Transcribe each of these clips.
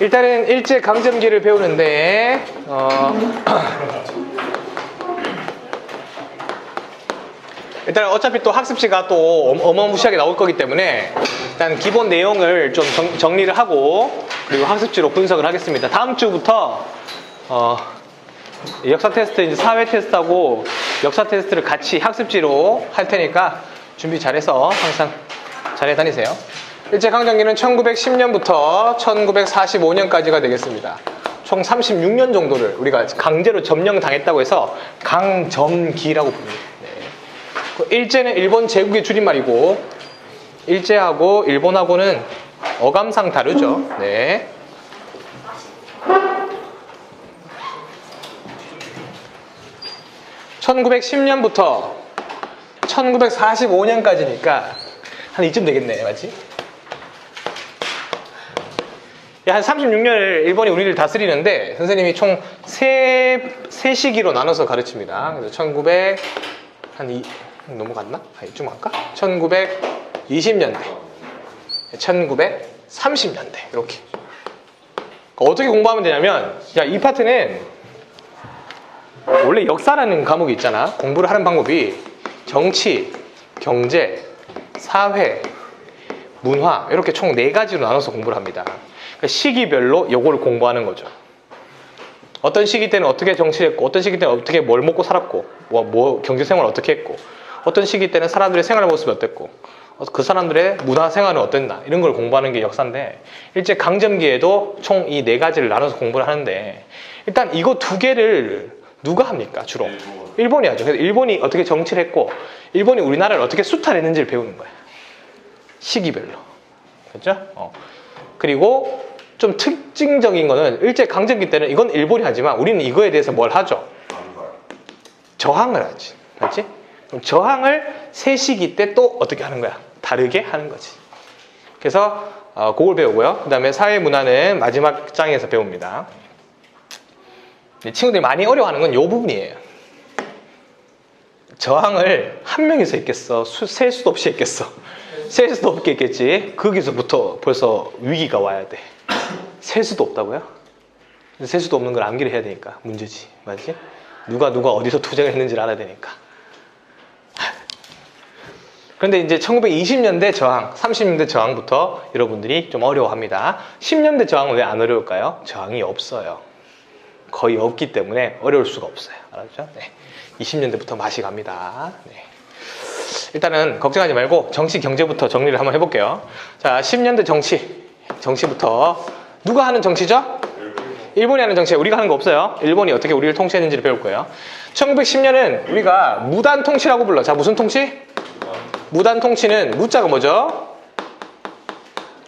일단은 일제강점기를 배우는데 일단 어차피 또 학습지가 또 어마무시하게 나올 거기 때문에 일단 기본 내용을 좀 정리를 하고 그리고 학습지로 분석을 하겠습니다. 다음 주부터 역사 테스트, 이제 사회 테스트하고 역사 테스트를 같이 학습지로 할 테니까 준비 잘해서 항상 잘 다니세요. 일제강점기는 1910년부터 1945년까지가 되겠습니다. 총 36년 정도를 우리가 강제로 점령당했다고 해서 강점기라고 부릅니다. 네. 일제는 일본 제국의 줄임말이고 일제하고 일본하고는 어감상 다르죠. 네. (1910년부터) 1945년까지니까 한 이쯤 되겠네, 맞지? 한 36년을 일본이 우리를 다스리는데 선생님이 총 세 시기로 나눠서 가르칩니다. 그래서 1900 넘어갔나? 이쯤 할까? 1920년대, 1930년대 이렇게. 어떻게 공부하면 되냐면, 이 파트는 원래 역사라는 과목이 있잖아. 공부를 하는 방법이 정치, 경제, 사회, 문화 이렇게 총 4가지로 나눠서 공부를 합니다. 그러니까 시기별로 요거를 공부하는 거죠. 어떤 시기 때는 어떻게 정치를 했고, 어떤 시기 때는 어떻게 뭘 먹고 살았고, 뭐 경제생활을 어떻게 했고, 어떤 시기 때는 사람들의 생활 모습이 어땠고, 그 사람들의 문화 생활은 어땠나, 이런 걸 공부하는 게 역사인데, 일제 강점기에도 총 이 4가지를 나눠서 공부를 하는데, 일단 이거 2개를 누가 합니까? 주로 일본이 하죠. 그래서 일본이 어떻게 정치를 했고, 일본이 우리나라를 어떻게 수탈했는지를 배우는 거야. 시기별로. 그렇죠? 그리고 좀 특징적인 거는 일제 강점기 때는 이건 일본이 하지만 우리는 이거에 대해서 뭘 하죠? 저항을 하지. 맞지? 그럼 저항을 새 시기 때 또 어떻게 하는 거야? 다르게 하는 거지. 그래서 그걸 배우고요. 그 다음에 사회문화는 마지막 장에서 배웁니다. 친구들이 많이 어려워하는 건 이 부분이에요. 저항을 한 명이서 했겠어? 셀 수도 없이 했겠어? 셀 수도 없게 했겠지. 거기서부터 벌써 위기가 와야 돼. 셀 수도 없다고요? 셀 수도 없는 걸 암기를 해야 되니까 문제지. 맞지? 누가 어디서 투쟁을 했는지를 알아야 되니까. 그런데 이제 1920년대 저항, 30년대 저항부터 여러분들이 좀 어려워합니다. 10년대 저항은 왜 안 어려울까요? 저항이 없어요. 거의 없기 때문에 어려울 수가 없어요. 알았죠? 네. 20년대부터 맛이 갑니다. 네. 일단은 걱정하지 말고 정치, 경제부터 정리를 한번 해볼게요. 자, 10년대 정치부터 누가 하는 정치죠? 일본이 하는 정치. 우리가 하는 거 없어요. 일본이 어떻게 우리를 통치했는지를 배울 거예요. 1910년은 우리가 무단 통치라고 불러. 자, 무슨 통치? 무단 통치는 무자가 뭐죠?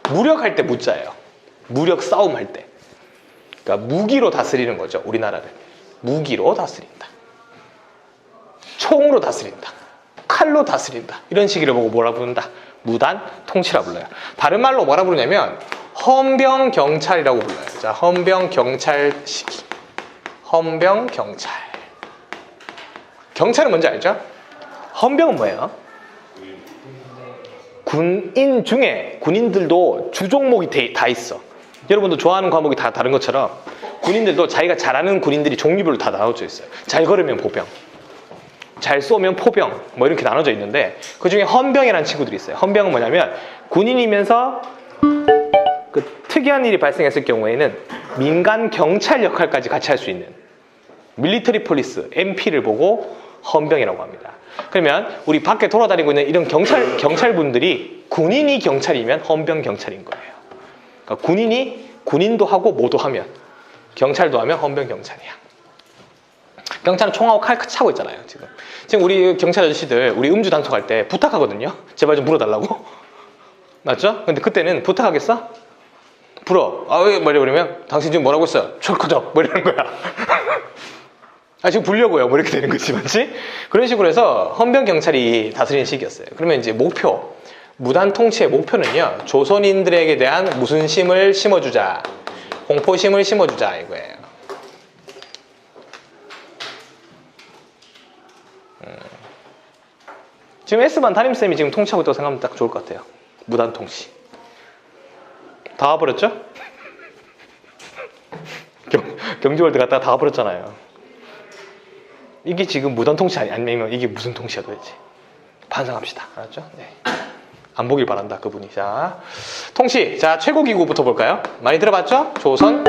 무력할 때 무자예요. 무력 싸움 할 때. 그러니까 무기로 다스리는 거죠. 우리나라를 무기로 다스린다. 총으로 다스린다. 칼로 다스린다. 이런 시기를 보고 뭐라 부른다? 무단 통치라 불러요. 다른 말로 뭐라 부르냐면 헌병경찰이라고 불러요. 자, 헌병경찰 시기. 헌병경찰. 경찰은 뭔지 알죠? 헌병은 뭐예요? 군인 중에 군인들도 주종목이 다 있어. 여러분도 좋아하는 과목이 다 다른 것처럼 군인들도 자기가 잘하는 군인들이 종류별로 다 나눠져 있어요. 잘 걸으면 보병, 잘 쏘면 포병, 뭐 이렇게 나눠져 있는데 그 중에 헌병이라는 친구들이 있어요. 헌병은 뭐냐면 군인이면서 그 특이한 일이 발생했을 경우에는 민간 경찰 역할까지 같이 할 수 있는 밀리터리 폴리스, MP를 보고 헌병이라고 합니다. 그러면 우리 밖에 돌아다니고 있는 이런 경찰분들이 군인이 경찰이면 헌병 경찰인 거예요. 그러니까 군인이 군인도 하고 뭐도 하면, 경찰도 하면 헌병 경찰이야. 경찰은 총하고 칼 차고 있잖아요. 지금 우리 경찰 아저씨들 우리 음주 단속할 때 부탁하거든요. 제발 좀 불어달라고. 맞죠? 근데 그때는 부탁하겠어? 불어. 왜 뭐래 그러면 당신 지금 뭐라고 했어요? 철커져. 뭐 이러는 거야. 지금 불려고요. 뭐 이렇게 되는 거지, 맞지? 그런 식으로 해서 헌병 경찰이 다스리는 시기였어요. 그러면 이제 목표, 무단 통치의 목표는요, 조선인들에게 대한 무슨 심을 심어주자, 공포심을 심어주자 이거예요. 지금 S반 담임쌤이 지금 통치하고 있다고 생각하면 딱 좋을 것 같아요. 무단 통치. 다 와버렸죠? 경주월드 갔다가 다 와버렸잖아요. 이게 지금 무단 통치 아니면 이게 무슨 통치야 도대체. 반성합시다. 알았죠? 네. 안 보길 바란다 그분이. 자, 통치. 자, 최고 기구부터 볼까요? 많이 들어봤죠? 조선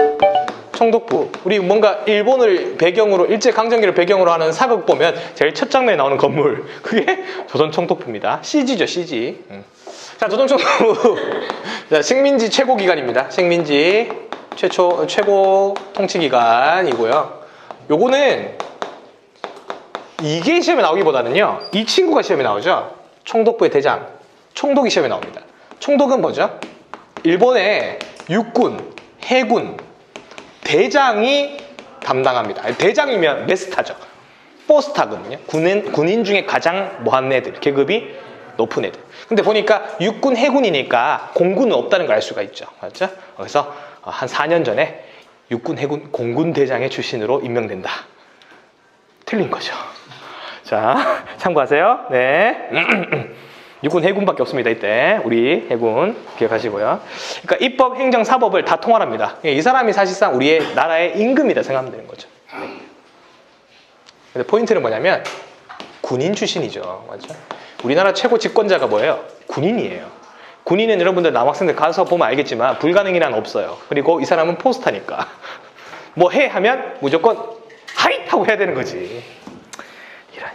총독부. 우리 뭔가 일본을 배경으로, 일제강점기를 배경으로 하는 사극 보면 제일 첫 장면에 나오는 건물, 그게 조선 총독부입니다. CG죠, CG. 자, 조선 총독부. 자, 식민지 최고 기관입니다. 식민지 최고 통치 기관이고요. 요거는 이게 시험에 나오기보다는요, 이 친구가 시험에 나오죠. 총독부의 대장, 총독이 시험에 나옵니다. 총독은 뭐죠? 일본의 육군, 해군, 대장이 담당합니다. 대장이면 메스타죠. 포스타거든요. 군인 중에 가장 뭐한 애들, 계급이 높은 애들. 근데 보니까 육군, 해군이니까 공군은 없다는 걸 알 수가 있죠. 맞죠? 그래서 한 4년 전에 육군, 해군, 공군 대장의 출신으로 임명된다. 틀린 거죠. 자, 참고하세요. 네. 육군, 해군밖에 없습니다. 이때 우리 해군 기억하시고요. 그러니까 입법, 행정, 사법을 다 통할합니다. 이 사람이 사실상 우리의 나라의 임금이다 생각하면 되는 거죠. 네. 근데 포인트는 뭐냐면 군인 출신이죠. 맞죠? 우리나라 최고 집권자가 뭐예요? 군인이에요. 군인은 여러분들 남학생들 가서 보면 알겠지만 불가능이란 없어요. 그리고 이 사람은 포스타니까 뭐 해 하면 무조건 하잇 하고 해야 되는 거지. 이런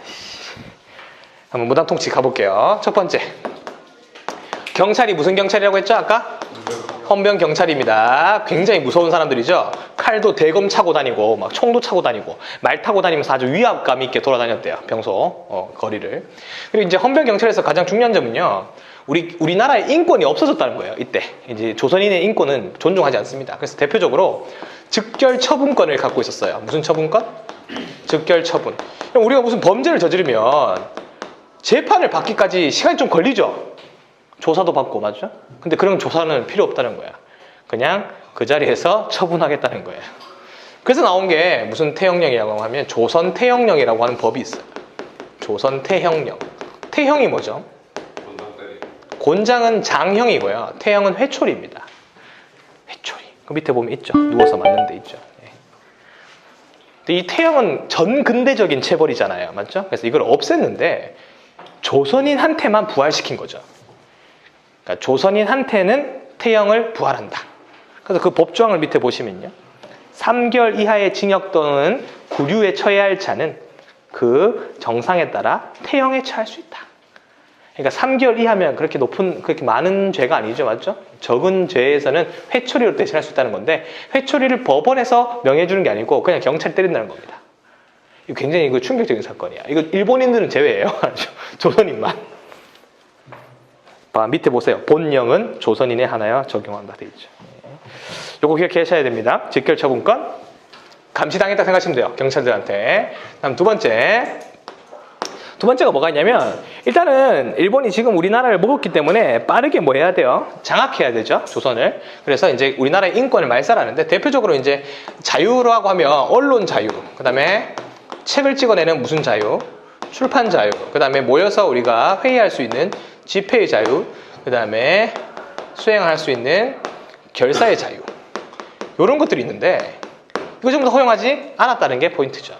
한번 무단 통치 가볼게요. 첫 번째, 경찰이 무슨 경찰이라고 했죠? 아까? 헌병 경찰입니다. 굉장히 무서운 사람들이죠. 칼도 대검 차고 다니고 막 총도 차고 다니고 말 타고 다니면서 아주 위압감 있게 돌아다녔대요. 평소 거리를. 그리고 이제 헌병 경찰에서 가장 중요한 점은요, 우리나라의 인권이 없어졌다는 거예요. 이때 이제 조선인의 인권은 존중하지 않습니다. 그래서 대표적으로 즉결 처분권을 갖고 있었어요. 무슨 처분권? 즉결 처분. 우리가 무슨 범죄를 저지르면 재판을 받기까지 시간이 좀 걸리죠. 조사도 받고, 맞죠? 근데 그런 조사는 필요 없다는 거야. 그냥 그 자리에서 처분하겠다는 거예요. 그래서 나온 게 무슨 태형령이라고 하면 조선 태형령이라고 하는 법이 있어요. 조선 태형령. 태형이 뭐죠? 곤장은 장형이고요. 태형은 회초리입니다. 회초리. 그 밑에 보면 있죠. 누워서 맞는 데 있죠. 근데 이 태형은 전근대적인 체벌이잖아요. 맞죠? 그래서 이걸 없앴는데 조선인한테만 부활시킨 거죠. 그러니까 조선인한테는 태형을 부활한다. 그래서 그 법조항을 밑에 보시면요, 3개월 이하의 징역 또는 구류에 처해야 할 자는 그 정상에 따라 태형에 처할 수 있다. 그러니까 3개월 이하면 그렇게 많은 죄가 아니죠. 맞죠? 적은 죄에서는 회초리로 대신할 수 있다는 건데, 회초리를 법원에서 명해주는 게 아니고 그냥 경찰이 때린다는 겁니다. 이거 굉장히 충격적인 사건이야. 이거 일본인들은 제외예요. 조선인만. 밑에 보세요. 본령은 조선인에 하나여 적용한다 되어 있죠. 요거 기억하셔야 됩니다. 직결처분권. 감시당했다 생각하시면 돼요. 경찰들한테. 다음 두 번째가 뭐가 있냐면, 일단은 일본이 지금 우리나라를 먹었기 때문에 빠르게 뭐 해야 돼요? 장악해야 되죠. 조선을. 그래서 이제 우리나라의 인권을 말살하는데, 대표적으로 이제 자유라고 하면 언론 자유, 그 다음에 책을 찍어내는 무슨 자유? 출판 자유. 그 다음에 모여서 우리가 회의할 수 있는 집회의 자유. 그 다음에 수행할 수 있는 결사의 자유. 이런 것들이 있는데, 이거 전부 다 허용하지 않았다는 게 포인트죠.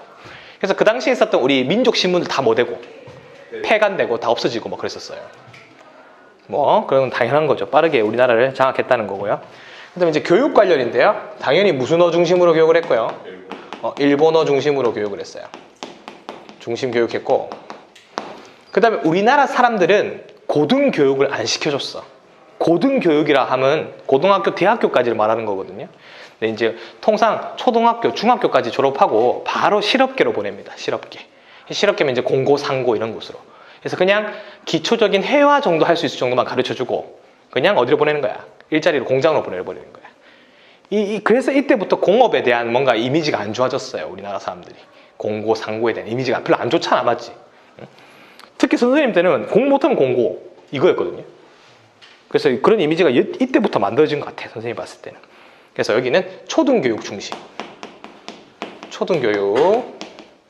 그래서 그 당시에 있었던 우리 민족 신문들 다 뭐 되고, 폐간되고 다 없어지고 뭐 그랬었어요. 뭐 그건 당연한 거죠. 빠르게 우리나라를 장악했다는 거고요. 그다음에 이제 교육 관련인데요. 당연히 무슨 어 중심으로 교육을 했고요. 일본어 중심으로 교육을 했어요. 중심 교육했고, 그다음에 우리나라 사람들은 고등교육을 안 시켜줬어. 고등교육이라 하면 고등학교, 대학교까지를 말하는 거거든요. 근데 이제 통상 초등학교, 중학교까지 졸업하고 바로 실업계로 보냅니다. 실업계면 이제 공고, 상고 이런 곳으로. 그래서 그냥 기초적인 회화 정도 할 수 있을 정도만 가르쳐주고 그냥 어디로 보내는 거야? 일자리로, 공장으로 보내버리는 거야. 그래서 이때부터 공업에 대한 뭔가 이미지가 안 좋아졌어요. 우리나라 사람들이. 공고, 상고에 대한 이미지가 별로 안 좋잖아. 맞지? 특히 선생님 때는 공 못하면 공고 이거였거든요. 그래서 그런 이미지가 이때부터 만들어진 것 같아요. 선생님이 봤을 때는. 그래서 여기는 초등교육 중심. 초등교육,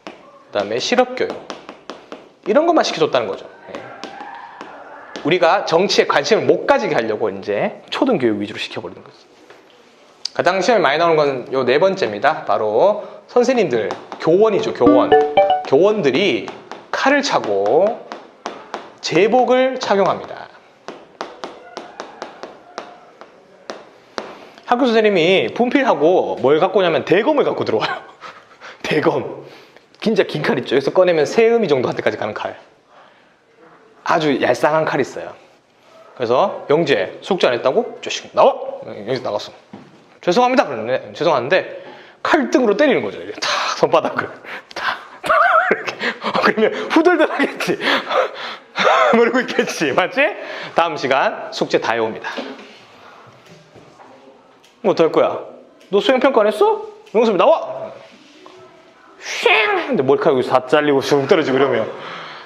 그 다음에 실업교육. 이런 것만 시켜줬다는 거죠. 우리가 정치에 관심을 못 가지게 하려고 이제 초등교육 위주로 시켜버리는 거죠. 가장 시험에 많이 나오는 건 요 네 번째입니다. 바로 선생님들, 교원이죠, 교원. 교원들이 칼을 차고 제복을 착용합니다. 학교 선생님이 분필하고 뭘 갖고 오냐면 대검을 갖고 들어와요. 대검. 진짜 긴 칼 있죠. 여기서 꺼내면 세음이 정도 할 때까지 가는 칼. 아주 얄쌍한 칼이 있어요. 그래서 영재 숙제 안 했다고? 쪼식 나와! 여기서 나갔어. 죄송합니다. 그러는데 죄송한데 칼등으로 때리는 거죠. 이렇게 탁 손바닥을 탁 이렇게. 그러면 후덜덜 하겠지. 모르고 있겠지. 맞지? 다음 시간 숙제 다 해옵니다. 뭐 어떡할 거야? 너 수행평가 안 했어? 영섭이 나와! 쉥! 근데 머리카락이 다 잘리고 쑥 떨어지고 이러면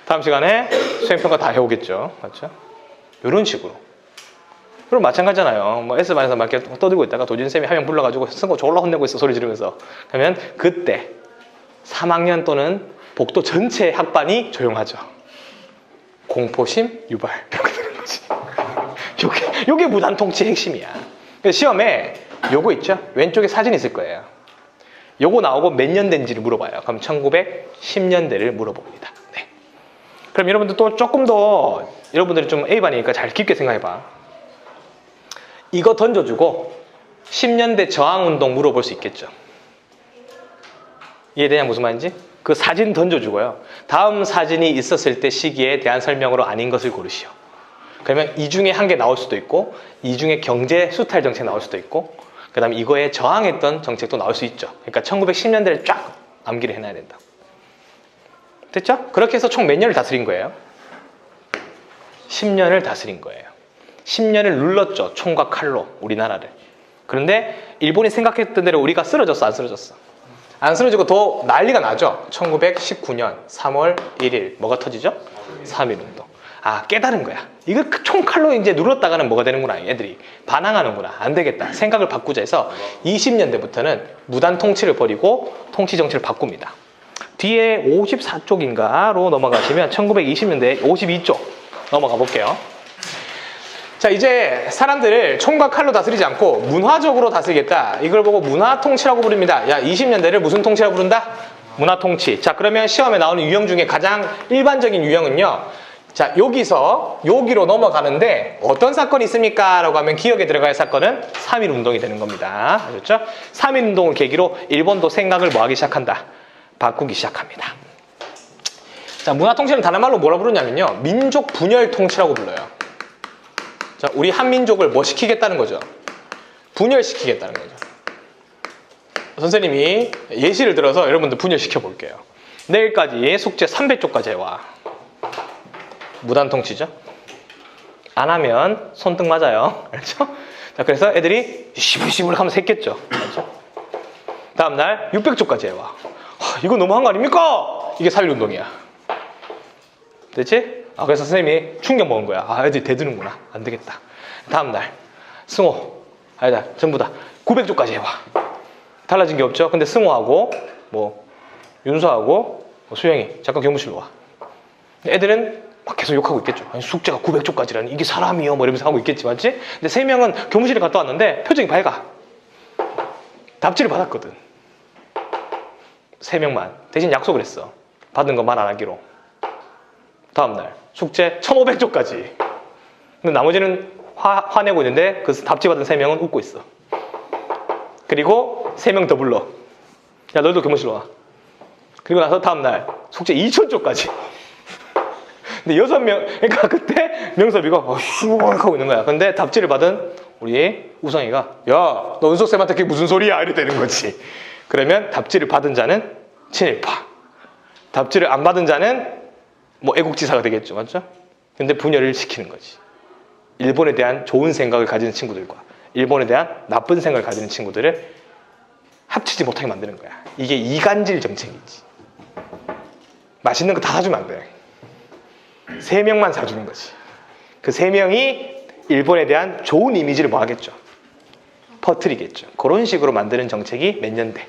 다음 시간에 수행평가 다 해오겠죠. 맞죠? 이런 식으로. 그럼 마찬가지잖아요. 뭐 S반에서 막 이렇게 떠들고 있다가 도진쌤이 한 명 불러가지고 승고 졸라 혼내고 있어. 소리 지르면서. 그러면 그때 3학년 또는 복도 전체 학반이 조용하죠. 공포심 유발. 이렇게 되는 거지. 요게 무단통치 핵심이야. 시험에 요거 있죠? 왼쪽에 사진이 있을 거예요. 요거 나오고 몇 년 된지를 물어봐요. 그럼 1910년대를 물어봅니다. 네. 그럼 여러분들 또 조금 더 여러분들이 좀 A반이니까 잘 깊게 생각해봐. 이거 던져주고 10년대 저항운동 물어볼 수 있겠죠. 이해되냐 무슨 말인지? 그 사진 던져주고요. 다음 사진이 있었을 때 시기에 대한 설명으로 아닌 것을 고르시오. 그러면 이 중에 한 개 나올 수도 있고 이 중에 경제 수탈 정책 나올 수도 있고 그 다음에 이거에 저항했던 정책도 나올 수 있죠. 그러니까 1910년대를 쫙 암기를 해놔야 된다. 됐죠? 그렇게 해서 총 몇 년을 다스린 거예요? 10년을 다스린 거예요. 10년을 눌렀죠. 총과 칼로 우리나라를. 그런데 일본이 생각했던 대로 우리가 쓰러졌어? 안 쓰러졌어? 안 쓰러지고 더 난리가 나죠. 1919년 3월 1일 뭐가 터지죠? 3.1운동. 아, 깨달은 거야. 이거 총칼로 이제 눌렀다가는 뭐가 되는구나. 애들이 반항하는구나. 안 되겠다. 생각을 바꾸자 해서 20년대부터는 무단 통치를 버리고 통치 정치를 바꿉니다. 뒤에 54쪽인가로 넘어가시면 1920년대 52쪽 넘어가 볼게요. 자, 이제 사람들을 총과 칼로 다스리지 않고 문화적으로 다스리겠다. 이걸 보고 문화통치라고 부릅니다. 야, 20년대를 무슨 통치라고 부른다? 문화통치. 자, 그러면 시험에 나오는 유형 중에 가장 일반적인 유형은요. 자, 여기로 넘어가는데 어떤 사건이 있습니까? 라고 하면 기억에 들어갈 사건은 3.1운동이 되는 겁니다. 아셨죠? 3.1운동을 계기로 일본도 생각을 뭐 하기 시작한다? 바꾸기 시작합니다. 자, 문화통치는 다른 말로 뭐라 부르냐면요. 민족 분열 통치라고 불러요. 자, 우리 한민족을 뭐 시키겠다는 거죠? 분열시키겠다는 거죠. 선생님이 예시를 들어서 여러분들 분열시켜 볼게요. 내일까지 숙제 300쪽까지 해와. 무단통치죠? 안 하면 손등 맞아요. 알죠? 자, 그래서 애들이 시불시불 하면서 했겠죠. 알죠? 다음날 600쪽까지 해와. 이거 너무한 거 아닙니까? 이게 4.1운동이야. 됐지? 아, 그래서 선생님이 충격 먹은 거야. 아, 애들이 대드는구나. 안 되겠다. 다음날 승호, 아니다, 전부 다 900쪽까지 해와. 달라진 게 없죠? 근데 승호하고 뭐 윤서하고 수영이 잠깐 교무실로 와. 애들은 막 계속 욕하고 있겠죠. 아니, 숙제가 900쪽까지라니 이게 사람이요 뭐 이러면서 하고 있겠지, 맞지? 근데 3명은 교무실에 갔다 왔는데 표정이 밝아. 답지를 받았거든. 3명만. 대신 약속을 했어. 받은 거 말 안 하기로. 다음날 숙제 1500쪽까지. 근데 나머지는 화내고 있는데 그 답지 받은 3명은 웃고 있어. 그리고 3명 더 불러. 야, 너희도 교무실로 와. 그리고 나서 다음날 숙제 2000쪽까지. 근데 6명, 그러니까 그때 명섭이가 슈악 하고 있는 거야. 근데 답지를 받은 우리 우성이가 야, 너 은석쌤한테 그게 무슨 소리야? 이래 되는 거지. 그러면 답지를 받은 자는 친일파. 답지를 안 받은 자는 뭐 애국지사가 되겠죠. 맞죠? 근데 분열을 시키는 거지. 일본에 대한 좋은 생각을 가지는 친구들과 일본에 대한 나쁜 생각을 가지는 친구들을 합치지 못하게 만드는 거야. 이게 이간질 정책이지. 맛있는 거 다 사주면 안 돼. 3명만 사주는 거지. 그 3명이 일본에 대한 좋은 이미지를 뭐 하겠죠? 퍼뜨리겠죠. 그런 식으로 만드는 정책이 몇 년대?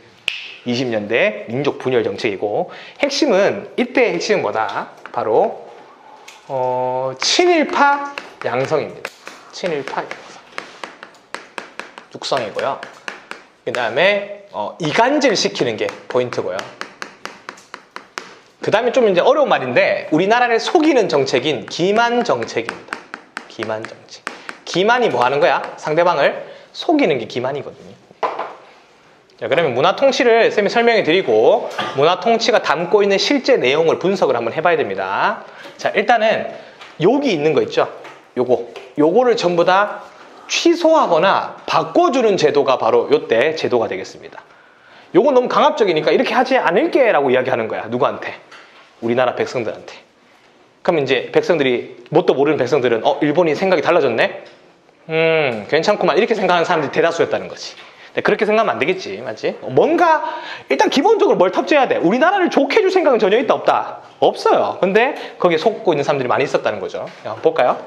20년대 민족 분열 정책이고, 핵심은 이때의 핵심은 뭐다? 바로 친일파 양성입니다. 친일파 양성. 육성이고요. 그 다음에 이간질 시키는 게 포인트고요. 그 다음에 좀 이제 어려운 말인데 우리나라를 속이는 정책인 기만 정책입니다. 기만 정책. 기만이 뭐 하는 거야? 상대방을 속이는 게 기만이거든요. 자, 그러면 문화 통치를 쌤이 설명해 드리고 문화 통치가 담고 있는 실제 내용을 분석을 한번 해봐야 됩니다. 자, 일단은 여기 있는 거 있죠? 요거를 전부 다 취소하거나 바꿔주는 제도가 바로 요때 제도가 되겠습니다. 요건 너무 강압적이니까 이렇게 하지 않을게 라고 이야기하는 거야. 누구한테? 우리나라 백성들한테. 그럼 이제 백성들이 뭣도 모르는 백성들은 일본이 생각이 달라졌네? 괜찮구만 이렇게 생각하는 사람들이 대다수였다는 거지. 그렇게 생각하면 안 되겠지, 맞지? 뭔가 일단 기본적으로 뭘 탑재해야 돼. 우리나라를 좋게 해줄 생각은 전혀 있다 없다? 없어요. 근데 거기에 속고 있는 사람들이 많이 있었다는 거죠. 한번 볼까요?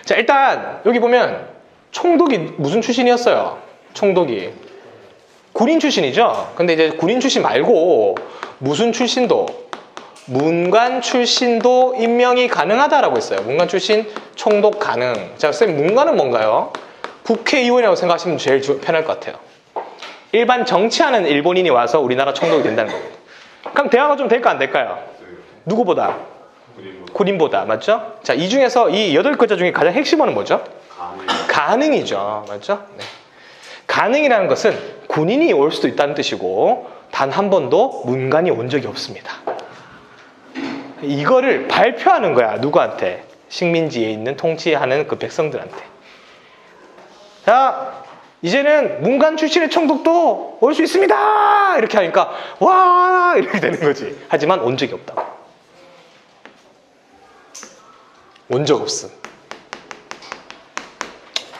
자, 일단 여기 보면 총독이 무슨 출신이었어요? 총독이 군인 출신이죠. 근데 이제 군인 출신 말고 무슨 출신도, 문관 출신도 임명이 가능하다라고 했어요. 문관 출신 총독 가능. 자, 쌤 문관은 뭔가요? 국회의원이라고 생각하시면 제일 편할 것 같아요. 일반 정치하는 일본인이 와서 우리나라 총독이 된다는 겁니다. 그럼 대화가 좀 될까 안 될까요? 누구보다? 군인보다. 맞죠? 자, 이 중에서 이 8글자 중에 가장 핵심어는 뭐죠? 가능이죠. 맞죠? 네. 가능이라는 것은 군인이 올 수도 있다는 뜻이고 단 한 번도 문관이 온 적이 없습니다. 이거를 발표하는 거야. 누구한테? 식민지에 있는 통치하는 그 백성들한테. 자, 이제는 문관 출신의 총독도 올 수 있습니다. 이렇게 하니까 와 이렇게 되는 거지. 하지만 온 적이 없다고. 온 적 없음.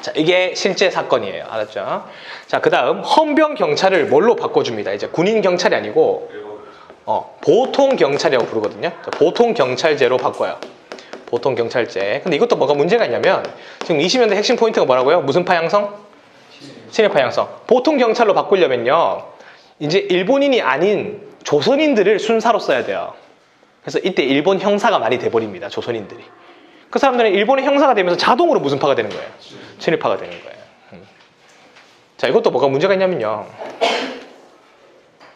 자, 이게 실제 사건이에요. 알았죠? 자, 그 다음 헌병 경찰을 뭘로 바꿔줍니다. 이제 군인 경찰이 아니고 보통 경찰이라고 부르거든요. 보통 경찰제로 바꿔요. 보통 경찰제. 근데 이것도 뭐가 문제가 있냐면 지금 20년대 핵심 포인트가 뭐라고요? 무슨 파 양성? 친일파 양성. 보통 경찰로 바꾸려면요, 이제 일본인이 아닌 조선인들을 순사로 써야 돼요. 그래서 이때 일본 형사가 많이 돼버립니다. 조선인들이. 그 사람들은 일본의 형사가 되면서 자동으로 무슨 파가 되는 거예요? 친일파가 되는 거예요. 자, 이것도 뭐가 문제가 있냐면요,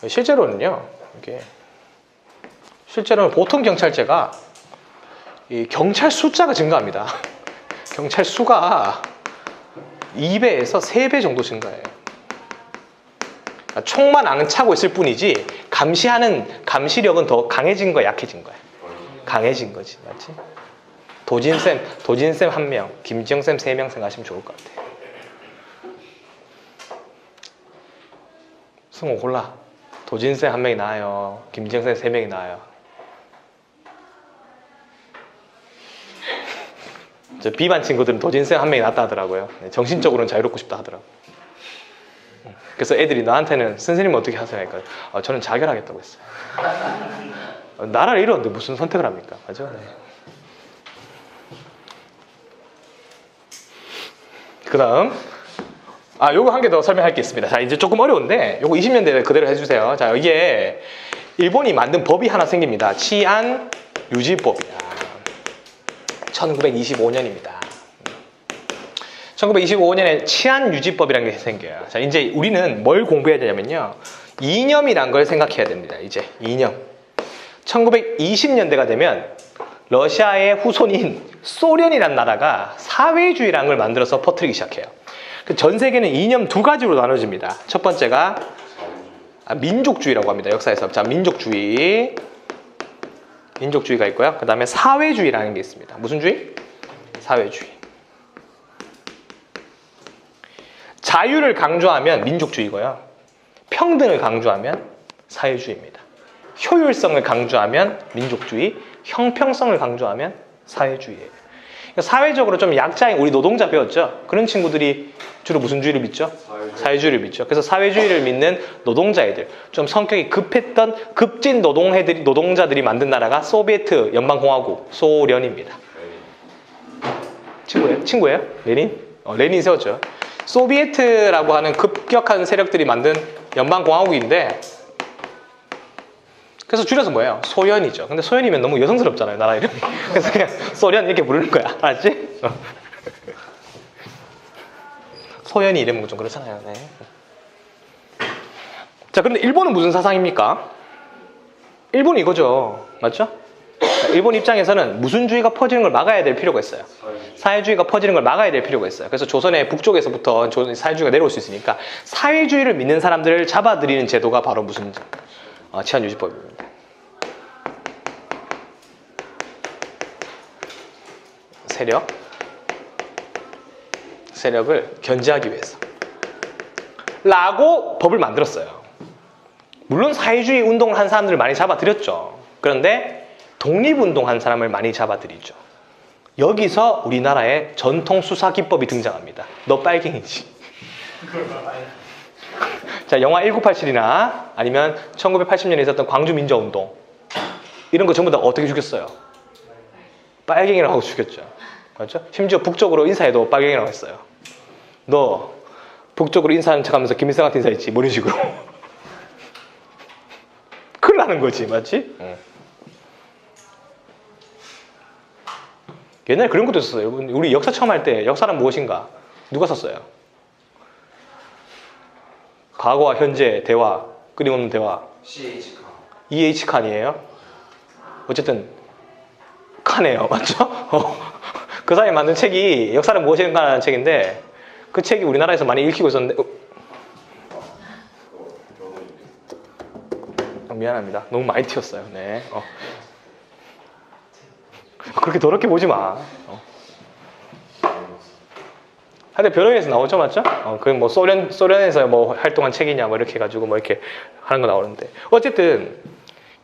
실제로는요, 실제로는 보통 경찰제가 이 경찰 숫자가 증가합니다. 경찰 수가 2배에서 3배 정도 증가해요. 총만 안 차고 있을 뿐이지 감시하는 감시력은 더 강해진 거야, 약해진 거야? 강해진 거지, 맞지? 도진쌤 1명, 김지영쌤 3명 생각하시면 좋을 것 같아요. 승호 골라. 도진쌤 1명이 나아요? 김지영쌤 3명이 나아요? 저 비반 친구들은 도진쌤 1명이 낫다 하더라고요. 정신적으로는 자유롭고 싶다 하더라고요. 그래서 애들이 나한테는 선생님 어떻게 하세요? 하니까 저는 자결하겠다고 했어요. 나라를 잃었는데 무슨 선택을 합니까? 맞죠? 네. 그 다음 요거 한 개 더 설명할 게 있습니다. 자, 이제 조금 어려운데 요거 20년대 그대로 해주세요. 자, 이게 일본이 만든 법이 하나 생깁니다. 치안유지법이야. 1925년입니다. 1925년에 치안유지법이라는 게 생겨요. 자, 이제 우리는 뭘 공부해야 되냐면요, 이념이란 걸 생각해야 됩니다. 이제 이념. 1920년대가 되면 러시아의 후손인 소련이라는 나라가 사회주의라는 걸 만들어서 퍼뜨리기 시작해요. 전 세계는 이념 2가지로 나눠집니다. 첫 번째가 민족주의라고 합니다. 역사에서. 자, 민족주의가 있고요. 그 다음에 사회주의라는 게 있습니다. 무슨 주의? 사회주의. 자유를 강조하면 민족주의고요. 평등을 강조하면 사회주의입니다. 효율성을 강조하면 민족주의, 형평성을 강조하면 사회주의예요. 그러니까 사회적으로 좀 약자인, 우리 노동자 배웠죠? 그런 친구들이 주로 무슨 주의를 믿죠? 사회주의를 믿죠. 그래서 사회주의를 믿는 노동자애들, 좀 성격이 급했던 급진 노동자들이 만든 나라가 소비에트 연방공화국, 소련입니다. 친구예요? 레닌? 레닌 세웠죠. 소비에트라고 하는 급격한 세력들이 만든 연방공화국인데, 그래서 줄여서 뭐예요? 소련이죠. 근데 소련이면 너무 여성스럽잖아요, 나라 이름이. 그래서 그냥 소련 이렇게 부르는 거야. 알았지? 소련이 이름은 좀 그렇잖아요. 네. 자, 그런데 일본은 무슨 사상입니까? 일본은 이거죠. 맞죠? 일본 입장에서는 무순주의가 퍼지는 걸 막아야 될 필요가 있어요. 사회주의가 퍼지는 걸 막아야 될 필요가 있어요. 그래서 조선의 북쪽에서부터 사회주의가 내려올 수 있으니까 사회주의를 믿는 사람들을 잡아들이는 제도가 바로 무슨 치안유지법입니다. 세력을 견제하기 위해서 라고 법을 만들었어요. 물론 사회주의 운동을 한 사람들을 많이 잡아들였죠. 그런데 독립운동한 사람을 많이 잡아들이죠. 여기서 우리나라의 전통 수사기법이 등장합니다. 너 빨갱이지. 자, 영화 1987이나 아니면 1980년에 있었던 광주민주화운동 이런 거 전부 다 어떻게 죽였어요? 빨갱이라고 죽였죠. 맞죠? 심지어 북쪽으로 인사해도 빨갱이라고 했어요. 너 북쪽으로 인사하는 척하면서 김일성한테 인사했지. 뭐 이런 식으로. 큰일 나는 거지. 맞지? 옛날에 그런 것도 있었어요. 우리 역사 처음 할 때 역사란 무엇인가? 누가 썼어요? 과거와 현재 대화, 끊임없는 대화. C.H. 칸. E.H. 칸이에요. 어쨌든 칸이에요. 맞죠? 그 사람이 만든 책이 역사란 무엇인가라는 책인데 그 책이 우리나라에서 많이 읽히고 있었는데 미안합니다. 너무 많이 튀었어요. 네. 그렇게 더럽게 보지 마. 하여튼 변호인에서 나오죠, 맞죠? 그 뭐 소련에서 뭐 활동한 책이냐, 뭐 이렇게 해가지고 뭐 이렇게 하는 거 나오는데. 어쨌든,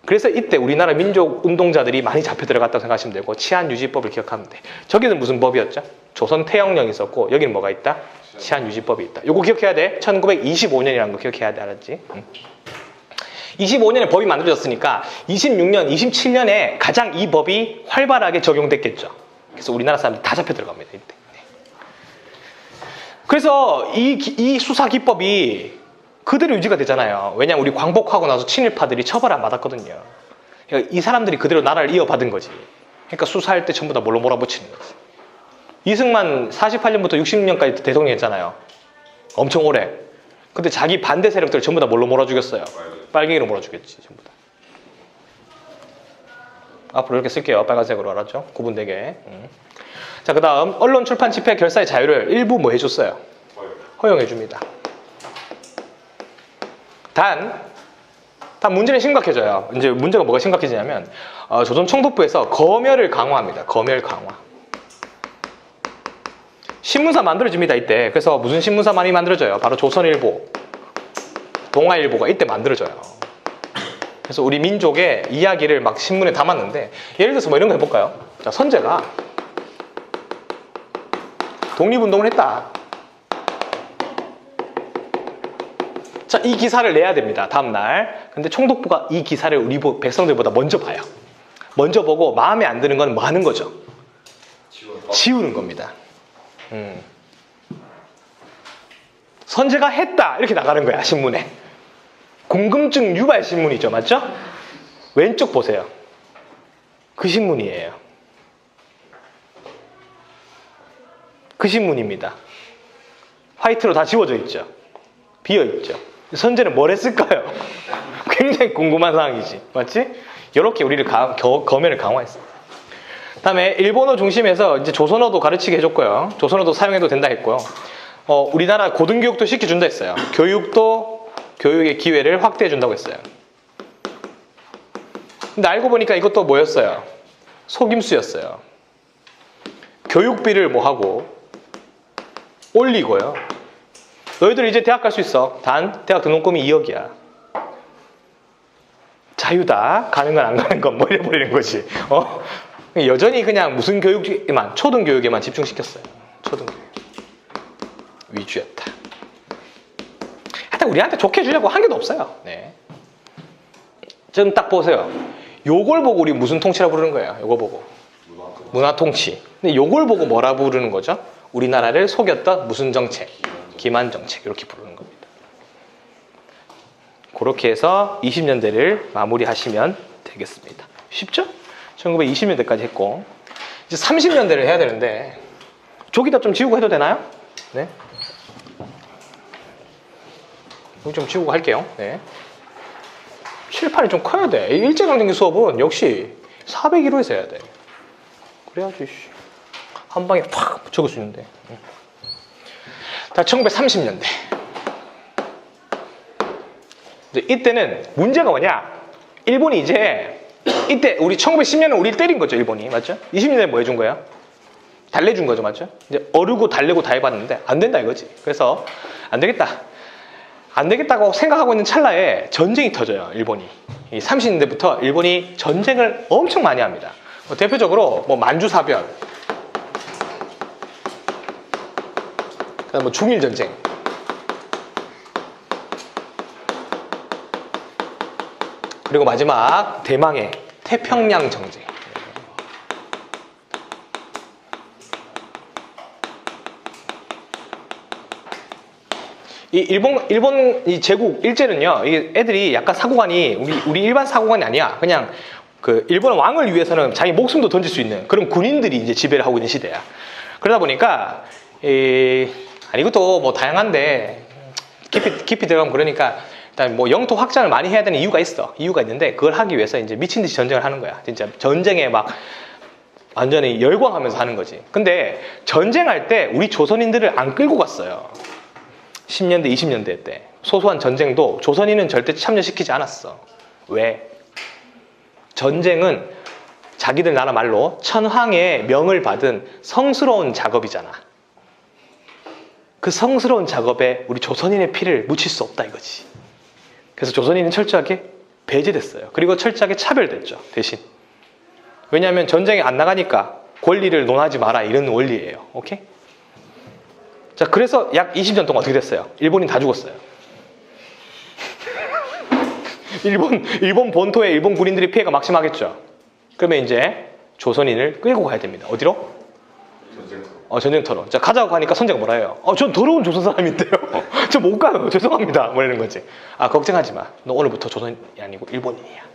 그래서 이때 우리나라 민족 운동자들이 많이 잡혀 들어갔다고 생각하시면 되고, 치안유지법을 기억하면 돼. 저기는 무슨 법이었죠? 조선 태영령이 있었고, 여기는 뭐가 있다? 치안유지법이 있다. 요거 기억해야 돼. 1925년이라는 거 기억해야 돼, 알았지? 25년에 법이 만들어졌으니까 26년, 27년에 가장 이 법이 활발하게 적용됐겠죠. 그래서 우리나라 사람들이 다 잡혀 들어갑니다, 이때. 그래서 이 수사기법이 그대로 유지가 되잖아요. 왜냐하면 우리 광복하고 나서 친일파들이 처벌 안 받았거든요. 그러니까 이 사람들이 그대로 나라를 이어받은 거지. 그러니까 수사할 때 전부 다 뭘로 몰아붙이는 거지. 이승만 48년부터 60년까지 대통령 했잖아요. 엄청 오래. 근데 자기 반대 세력들 전부 다 뭘로 몰아 죽였어요? 빨갱이로 몰아 죽였지, 전부 다. 앞으로 이렇게 쓸게요. 빨간색으로, 알았죠? 구분되게. 자, 그 다음 언론, 출판, 집회, 결사의 자유를 일부 뭐 해줬어요? 허용해줍니다. 단 문제는 심각해져요. 이제 문제가 뭐가 심각해지냐면 조선 총독부에서 검열을 강화합니다. 검열 강화. 신문사 만들어집니다, 이때. 그래서 무슨 신문사 많이 만들어져요? 바로 조선일보, 동아일보가 이때 만들어져요. 그래서 우리 민족의 이야기를 막 신문에 담았는데, 예를 들어서 뭐 이런 거 해볼까요? 자, 선제가 독립운동을 했다. 자, 이 기사를 내야 됩니다, 다음날. 근데 총독부가 이 기사를 우리 백성들보다 먼저 봐요. 먼저 보고 마음에 안 드는 건 뭐 하는 거죠? 지우는 겁니다. 선제가 했다 이렇게 나가는 거야, 신문에. 궁금증 유발 신문이죠, 맞죠? 왼쪽 보세요. 그 신문이에요. 그 신문입니다. 화이트로 다 지워져 있죠. 비어 있죠. 선제는 뭘 했을까요? 굉장히 궁금한 사항이지, 맞지? 이렇게 우리를 검열을 강화했습니다. 다음에 일본어 중심에서 이제 조선어도 가르치게 해줬고요. 조선어도 사용해도 된다 했고요. 우리나라 고등교육도 시켜준다 했어요. 교육의 기회를 확대해 준다고 했어요. 근데 알고 보니까 이것도 뭐였어요? 속임수였어요. 교육비를 뭐 하고 올리고요. 너희들 이제 대학 갈 수 있어. 단 대학 등록금이 2억이야. 자유다. 가는 건 안 가는 건 뭐 이래버리는 거지. 여전히 그냥 무슨 교육에만, 초등교육에만 집중시켰어요. 초등교육 위주였다. 하여튼 우리한테 좋게 해주려고 한 개도 없어요. 네. 지금 딱 보세요. 요걸 보고 우리 무슨 통치라고 부르는 거예요? 요거 보고 문화통치. 근데 요걸 보고 뭐라 부르는 거죠? 우리나라를 속였던 무슨 정책? 기만정책. 이렇게 부르는 겁니다. 그렇게 해서 20년대를 마무리하시면 되겠습니다. 쉽죠? 1920년대까지 했고 이제 30년대를 해야 되는데 저기다 좀 지우고 해도 되나요? 네. 이거 좀 지우고 할게요. 네. 칠판이 좀 커야 돼. 일제강점기 수업은 역시 401호에서 해야 돼. 그래야지 한 방에 팍 적을 수 있는데. 자, 1930년대. 이때는 문제가 뭐냐? 일본이 이제 이때 우리 1910년은 우리를 때린 거죠, 일본이. 맞죠? 20년대에 뭐 해준 거야? 달래준 거죠, 맞죠? 이제 어르고 달래고 다 해봤는데 안 된다 이거지. 그래서 안 되겠다. 안 되겠다고 생각하고 있는 찰나에 전쟁이 터져요, 일본이. 이 30년대부터 일본이 전쟁을 엄청 많이 합니다. 대표적으로 뭐 만주사변, 그다음 뭐 중일전쟁, 그리고 마지막 대망의 태평양 정쟁. 이 일본 이 제국 일제는요, 이게 애들이 약간 사고관이 우리 일반 사고관이 아니야. 그냥 그 일본 왕을 위해서는 자기 목숨도 던질 수 있는 그런 군인들이 이제 지배를 하고 있는 시대야. 그러다 보니까 이것도 뭐 다양한데 깊이 들어가면 그러니까 일단 뭐 영토 확장을 많이 해야 되는 이유가 있는데 그걸 하기 위해서 이제 미친 듯이 전쟁을 하는 거야. 진짜 전쟁에 막 완전히 열광하면서 하는 거지. 근데 전쟁할 때 우리 조선인들을 안 끌고 갔어요. 10년대, 20년대 때 소소한 전쟁도 조선인은 절대 참여시키지 않았어. 왜? 전쟁은 자기들 나라 말로 천황의 명을 받은 성스러운 작업이잖아. 그 성스러운 작업에 우리 조선인의 피를 묻힐 수 없다 이거지. 그래서 조선인은 철저하게 배제됐어요. 그리고 철저하게 차별됐죠, 대신. 왜냐하면 전쟁에 안 나가니까 권리를 논하지 마라 이런 원리예요. 오케이? 자, 그래서 약 20년 동안 어떻게 됐어요? 일본인 다 죽었어요. 일본 본토에 일본 군인들이 피해가 막심하겠죠. 그러면 이제 조선인을 끌고 가야 됩니다. 어디로? 전쟁터로. 자, 가자고 하니까 선제가 뭐라 해요? 전 더러운 조선 사람인데요. 저 못 가요. 죄송합니다. 뭐 이러는 거지. 걱정하지 마. 너 오늘부터 조선이 아니고 일본인이야.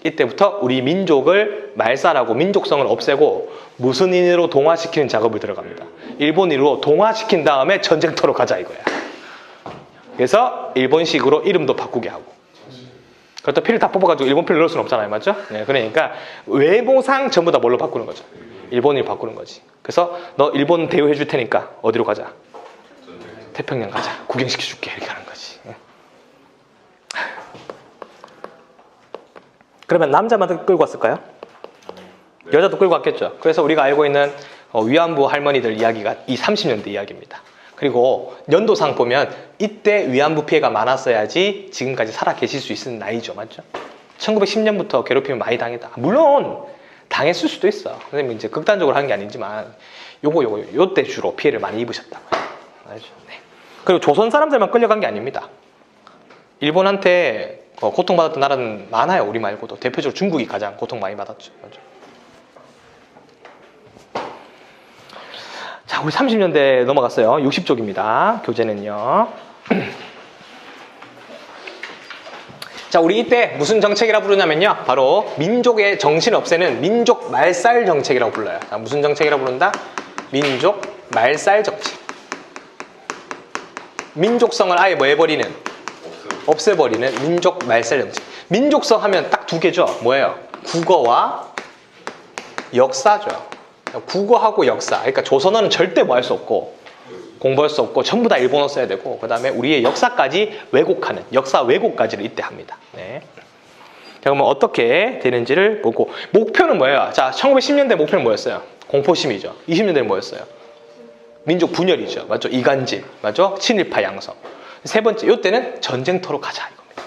이때부터 우리 민족을 말살하고 민족성을 없애고 무슨인으로 동화시키는 작업을 들어갑니다. 일본인으로 동화시킨 다음에 전쟁터로 가자 이거야. 그래서 일본식으로 이름도 바꾸게 하고. 그렇다 피를 다 뽑아가지고 일본 피를 넣을 수는 없잖아요. 맞죠? 네, 그러니까 외모상 전부 다 뭘로 바꾸는 거죠? 일본인을 바꾸는 거지. 그래서 너 일본 대우해 줄 테니까 어디로 가자? 태평양 가자. 구경시켜 줄게. 이렇게 하는 거지. 그러면 남자만 끌고 왔을까요? 여자도 끌고 왔겠죠. 그래서 우리가 알고 있는 위안부 할머니들 이야기가 이 30년대 이야기입니다. 그리고 연도상 보면 이때 위안부 피해가 많았어야지 지금까지 살아 계실 수 있는 나이죠. 맞죠? 1910년부터 괴롭힘을 많이 당했다. 물론 당했을 수도 있어. 선생님 이제 극단적으로 하는 게 아니지만 요때 주로 피해를 많이 입으셨다고. 알죠? 네. 그리고 조선 사람들만 끌려간 게 아닙니다. 일본한테 고통받았던 나라는 많아요. 우리 말고도. 대표적으로 중국이 가장 고통 많이 받았죠. 맞죠? 자, 우리 30년대 넘어갔어요. 60쪽입니다. 교재는요. 자, 우리 이때 무슨 정책이라고 부르냐면요. 바로 민족의 정신을 없애는 민족 말살 정책이라고 불러요. 자, 무슨 정책이라고 부른다? 민족 말살 정책. 민족성을 아예 뭐 해버리는? 없애버리는 민족 말살 정책. 민족성 하면 딱 두 개죠. 뭐예요? 국어와 역사죠. 국어하고 역사. 그러니까 조선어는 절대 뭐 할 수 없고 공부할 수 없고 전부 다 일본어 써야 되고 그 다음에 우리의 역사까지 왜곡하는 역사 왜곡까지를 이때 합니다. 네. 자, 그러면 어떻게 되는지를 보고 목표는 뭐예요? 자, 1910년대 목표는 뭐였어요? 공포심이죠. 20년대는 뭐였어요? 민족 분열이죠. 맞죠? 이간질. 맞죠? 친일파 양성. 세 번째, 이때는 전쟁터로 가자 이겁니다.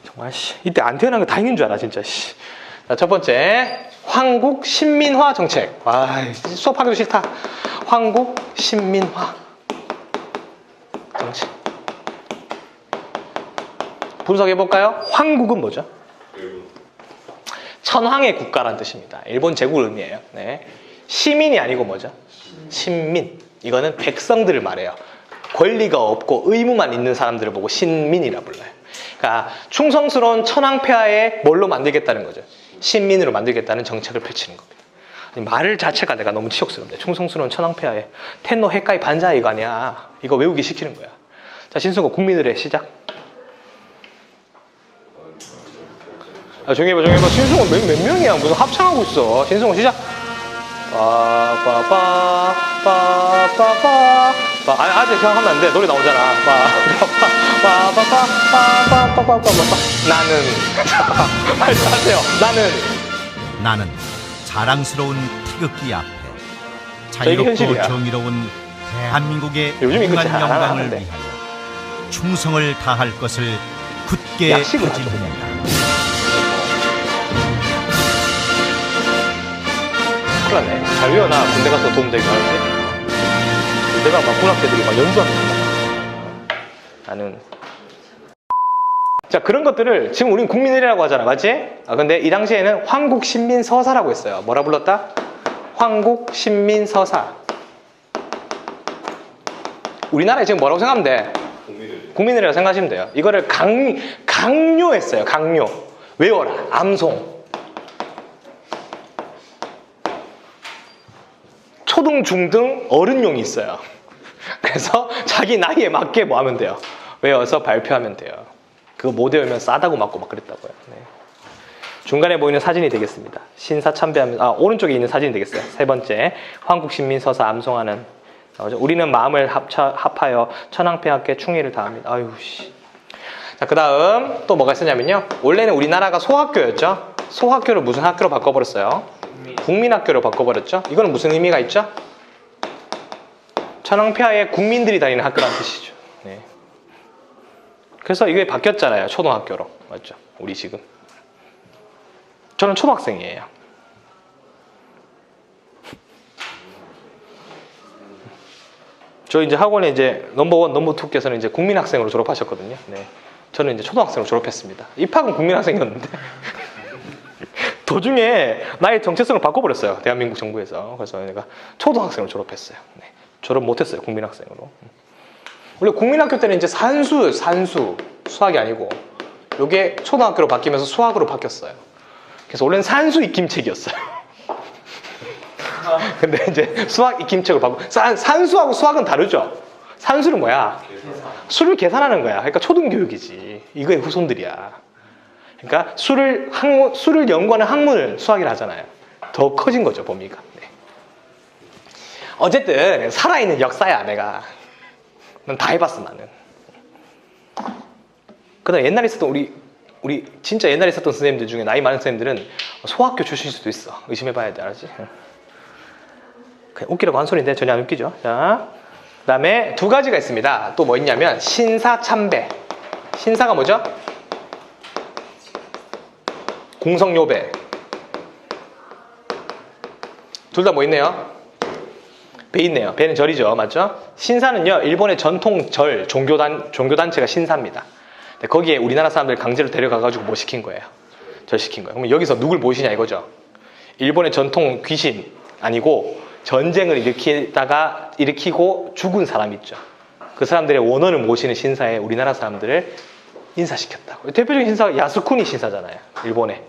정말 이때 안 태어난 거 다행인 줄 알아 진짜. 자, 첫 번째, 황국 신민화 정책. 수업하기도 싫다. 황국 신민화 정책. 분석해볼까요? 황국은 뭐죠? 천황의 국가란 뜻입니다. 일본 제국을 의미해요. 네. 시민이 아니고 뭐죠? 신민. 이거는 백성들을 말해요. 권리가 없고 의무만 있는 사람들을 보고 신민이라 불러요. 그러니까 충성스러운 천황폐하에 뭘로 만들겠다는 거죠? 신민으로 만들겠다는 정책을 펼치는 겁니다. 이 말 자체가 내가 너무 치욕스럽네. 충성스러운 천황폐하에 텐노 해까이 반자 이거 아니야. 이거 외우기 시키는 거야. 자, 신승호 국민의례 시작. 조용히 해봐. 신승호 몇 명이야? 무슨 합창하고 있어. 신승호 시작. 빠빠빠빠빠빠빠. 아직 생각하면 안 돼. 노래 나오잖아. 빠빠빠빠빠빠빠빠빠. 나는. 말씀하세요. 나는 자랑스러운 태극기 앞에 이게 자유롭고 현실이야. 정의로운 대한민국의 요즘 이거 영광 잘 안 영광을 하는데. 위하여 충성을 다할 것을 굳게 약식으로 하죠, 다짐합니다. 큰일 났네. 잘 외워놔. 군대 가서 도움 되긴 하는데. 내가 막 군악대들이 막 연주하는 거야. 나는. 자, 그런 것들을 지금 우린 국민의례라고 하잖아. 맞지? 근데 이 당시에는 황국신민서사라고 했어요. 뭐라 불렀다? 황국신민서사. 우리나라에 지금 뭐라고 생각하면 돼? 국민의례라고 생각하시면 돼요. 이거를 강요했어요. 강요. 외워라. 암송. 초등, 중등, 어른용이 있어요. 그래서 자기 나이에 맞게 뭐 하면 돼요? 외워서 발표하면 돼요. 그거 못 외우면 싸다고 맞고 막 그랬다고요. 네. 중간에 보이는 사진이 되겠습니다. 신사참배하면서 오른쪽에 있는 사진이 되겠어요. 세 번째, 황국신민서사 암송하는. 우리는 마음을 합하여 천황폐하께 충의를 다합니다. 아유 씨. 자, 그 다음 또 뭐가 있었냐면요. 원래는 우리나라가 소학교였죠. 소학교를 무슨 학교로 바꿔버렸어요? 국민학교로 바꿔버렸죠. 이거는 무슨 의미가 있죠? 천황폐하에 국민들이 다니는 학교라는 뜻이죠. 네. 그래서 이게 바뀌었잖아요. 초등학교로. 맞죠? 우리 지금. 저는 초등학생이에요. 저 이제 학원에 이제 넘버1, 넘버2께서는 이제 국민학생으로 졸업하셨거든요. 네. 저는 이제 초등학생으로 졸업했습니다. 입학은 국민학생이었는데 도중에 나의 정체성을 바꿔버렸어요. 대한민국 정부에서. 그래서 내가 초등학생으로 졸업했어요. 네. 졸업 못했어요. 국민학생으로. 원래 국민학교 때는 이제 산수, 수학이 아니고 이게 초등학교로 바뀌면서 수학으로 바뀌었어요. 그래서 원래는 산수 익힘책이었어요. 근데 이제 수학 익힘책을 바꾸고 산수하고 수학은 다르죠. 산수는 뭐야? 수를 계산하는 거야. 그러니까 초등교육이지. 이거의 후손들이야. 그러니까 수를 연구하는 학문을 수학이라 하잖아요. 더 커진 거죠, 범위가. 네. 어쨌든 살아있는 역사야, 내가. 난 다 해봤어, 나는. 그다음 옛날에 있었던 우리 진짜 옛날에 있었던 선생님들 중에 나이 많은 선생님들은 소학교 출신일 수도 있어. 의심해봐야 돼, 알았지? 그냥 웃기라고 한 소리인데 전혀 안 웃기죠. 자, 그다음에 두 가지가 있습니다. 또 뭐 있냐면 신사참배. 신사가 뭐죠? 공성요배. 둘 다 뭐 있네요? 배 있네요. 배는 절이죠. 맞죠? 신사는요, 일본의 전통 절, 종교단체가 신사입니다. 거기에 우리나라 사람들 강제로 데려가가지고 뭐 시킨 거예요? 절 시킨 거예요. 그럼 여기서 누굴 모시냐 이거죠? 일본의 전통 귀신 아니고 전쟁을 일으키고 죽은 사람 있죠. 그 사람들의 원혼을 모시는 신사에 우리나라 사람들을 인사시켰다고. 대표적인 신사가 야스쿠니 신사잖아요. 일본에.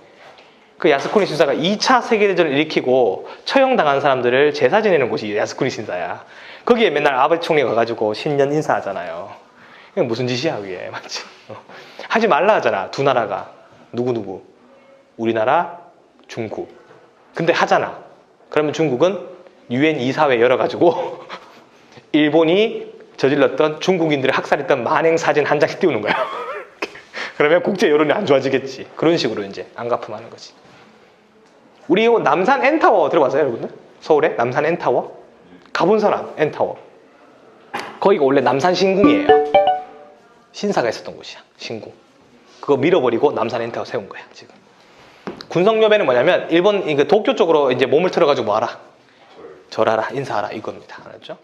그 야스쿠니 신사가 2차 세계대전을 일으키고 처형당한 사람들을 제사 지내는 곳이 야스쿠니 신사야. 거기에 맨날 아베 총리 가가지고 신년 인사하잖아요. 이게 무슨 짓이야 그게. 맞지? 하지 말라 하잖아. 두 나라가. 누구? 우리나라, 중국. 근데 하잖아. 그러면 중국은 UN 이사회 열어가지고 일본이 저질렀던 중국인들을 학살했던 만행사진 한 장씩 띄우는 거야. 그러면 국제 여론이 안 좋아지겠지. 그런 식으로 이제 안가품하는 거지. 우리 남산 N타워 들어봤어요, 여러분들? 서울에 남산 N타워? 가본 사람, N타워. 거기가 원래 남산 신궁이에요. 신사가 있었던 곳이야, 신궁. 그거 밀어버리고 남산 N타워 세운 거야, 지금. 군성요배는 뭐냐면 일본 도쿄 쪽으로 이제 몸을 틀어가지고 뭐 하라? 절하라, 인사하라 이겁니다. 알았죠?